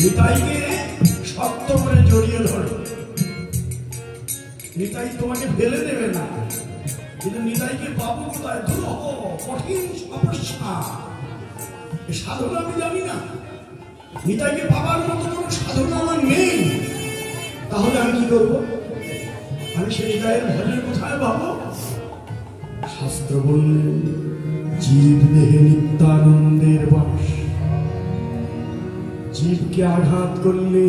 নিতাইকে শক্ত করে জড়িয়ে ধরো। নিতাই তোমাকে ফেলে দেবে না, কিন্তু নিতাইকে পাবো কোথায়? দুরূহ কঠিন সমস্যা, সাধনা আমি জানি না, নিতাইকে পাবার মতো কোনো সাধনা আমার নেই। তাহলে আমি কি করবো? আমি সেই নিতাইয়ের ভজন কোথায় পাবো? শাস্ত্র বললেন জীব দেহে নিত্যানন্দের বাস। জীবকে আঘাত করলে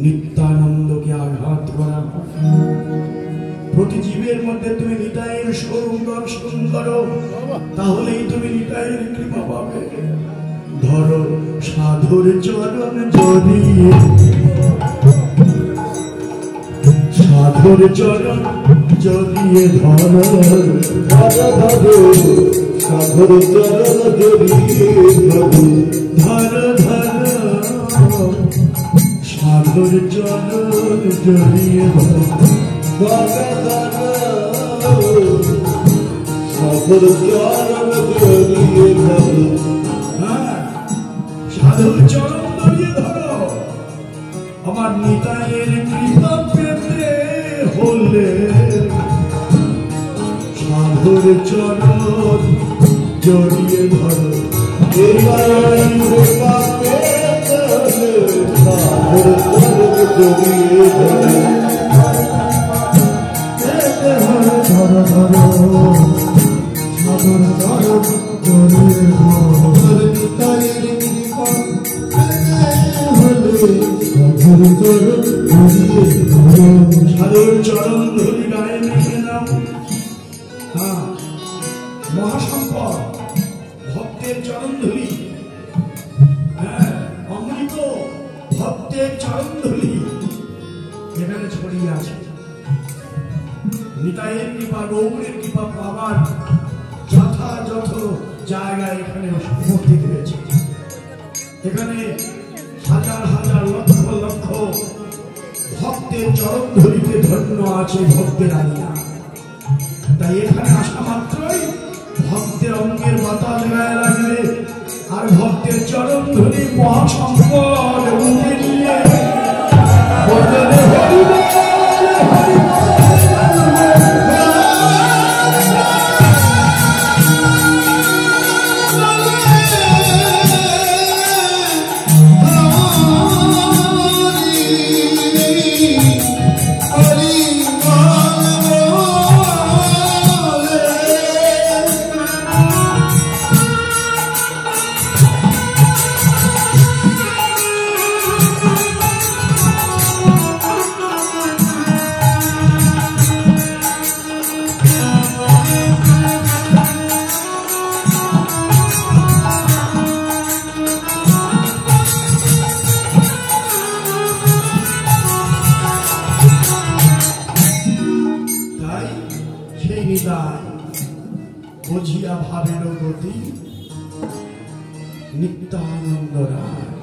নিত্যানন্দকে আঘাত করা। প্রতি জীবের মধ্যে তুমি নিতাইয়ের স্বরূপ দর্শন করো, তাহলেই তুমি নিতাইয়ের কৃপা পাবে। ধরো সাধুর চরণ জড়িয়ে, সাধুর চরণ জড়িয়ে ধরো, সাধুর চরণ জড়িয়ে ধরো, ধরো ধরো সাধুর চরণ জড়িয়ে ধরো, সাধুর চরণ জড়িয়ে ধরো। সাধুর চরণ জড়িয়ে ধরো। আমার নিতাইয়ের কৃপা পেতে হলে সাধুর চরণ জড়িয়ে ধরো। কৃপা পেতে হলে সাধুর চরণ জড়িয়ে ধরো। ধরো ধরো সাধুর চরণ জড়িয়ে ধরো। সাধুর চরণ ধরি গায়ে মেখে নাও। হ্যাঁ, মহাসম্পদ ভক্তের চরণ ধরি। হ্যাঁ, অমৃত ভক্তের চরণ ধরি এখানে ছড়িয়ে আছে। নিতাইয়ের কৃপা, গৌরের কৃপা পাবার যথাযথ জায়গায় এখানে উপস্থিত হয়েছে। এখানে হাজার হাজার লক্ষ লক্ষ ভক্তের চরণ ধরিতে ধন্য আছে ভক্তের আইনা। তাই এখানে আসা মাত্রই ভক্তের অঙ্গের বাতাস গায়ে লাগবে, আর ভক্তের চরণ ধরি মহাসম্পদ মুখে নিয়ে বলবে হরি বল, হরি বল। বুঝিয়া ভাবের গতি নিত্যানন্দ রায়।